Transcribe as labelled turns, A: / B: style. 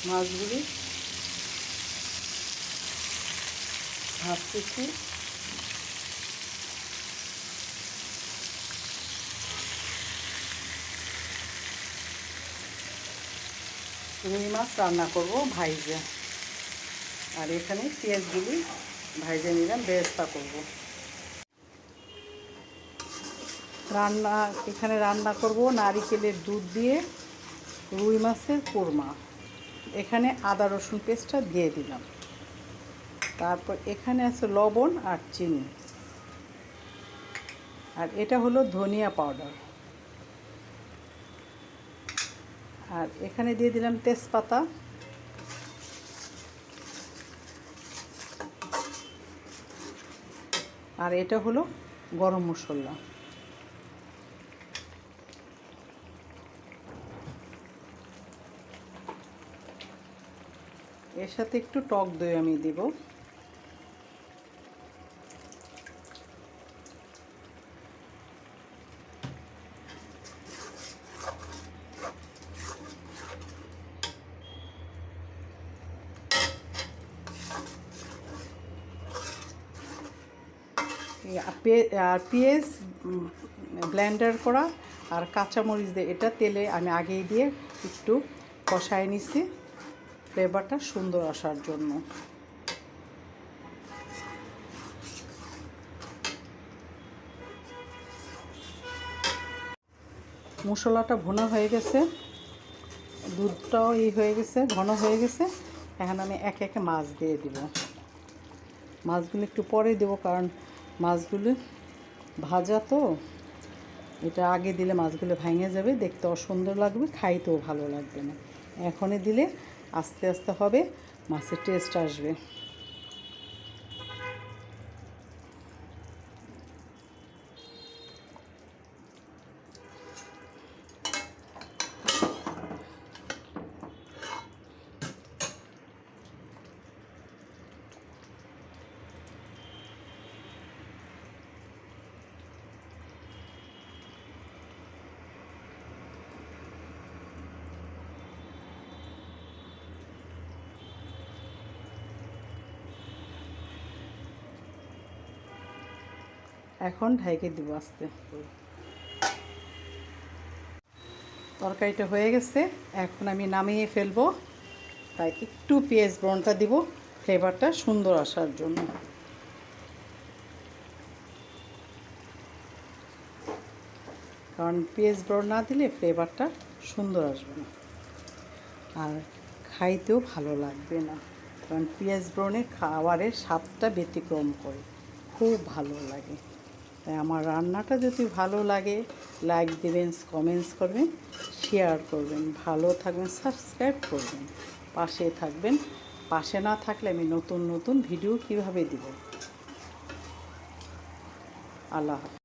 A: মাছগুলি ভাজতেছি। রুই মাছ রান্না করব ভাইজা, আর এখানে পেঁয়াজগুলি ভাইজা নিলাম, বেরেস্তা করব। এখানে রান্না করব নারিকেলের দুধ দিয়ে রুই মাছের কোরমা। এখানে আদা রসুন পেস্টটা দিয়ে দিলাম। তারপর এখানে আছে লবণ আর চিনি, আর এটা হলো ধনিয়া পাউডার। আর এখানে দিয়ে দিলাম তেজপাতা, আর এটা হলো গরম মশলা। এর সাথে একটু টক দই আমি দেব। আর পেঁয়াজ ব্লেন্ডার করা আর কাঁচামরিচ দিয়ে এটা তেলে আমি আগেই দিয়ে একটু কষায় নিছি ফ্লেভারটা সুন্দর আসার জন্য। মশলাটা ভুনা হয়ে গেছে, দুধটাও হয়ে গেছে, ঘন হয়ে গেছে। এখন আমি একে একে মাছ দিয়ে দিব। মাছগুলো একটু পরে দেবো, কারণ মাছগুলো ভাজা তো, এটা আগে দিলে মাছগুলো ভেঙে যাবে, দেখতে অসুন্দর লাগবে, খাইতেও ভালো লাগবে না। এখনই দিলে আস্তে আস্তে হবে, মাছের টেস্ট আসবে। এখন ঢাইকে দিব আস্তে। তরকারিটা হয়ে গেছে, এখন আমি নামিয়ে ফেলবো। তাই একটু পেঁয়াজ ব্রাউনটা দিব ফ্লেভারটা সুন্দর আসার জন্য। কারণ পেঁয়াজ ব্রাউন না দিলে ফ্লেভারটা সুন্দর আসবে না, আর খাইতেও ভালো লাগবে না। কারণ পেঁয়াজ ব্রাউনে খাবারের স্বাদটা ব্যতিক্রম করে, খুব ভালো লাগে। তাই আমার রান্নাটা যদি ভালো লাগে লাইক দেবেন, কমেন্টস করবেন, শেয়ার করবেন, ভালো থাকবেন, সাবস্ক্রাইব করবেন, পাশে থাকবেন। পাশে না থাকলে আমি নতুন নতুন ভিডিও কিভাবে দিব। আল্লাহ হাফেজ।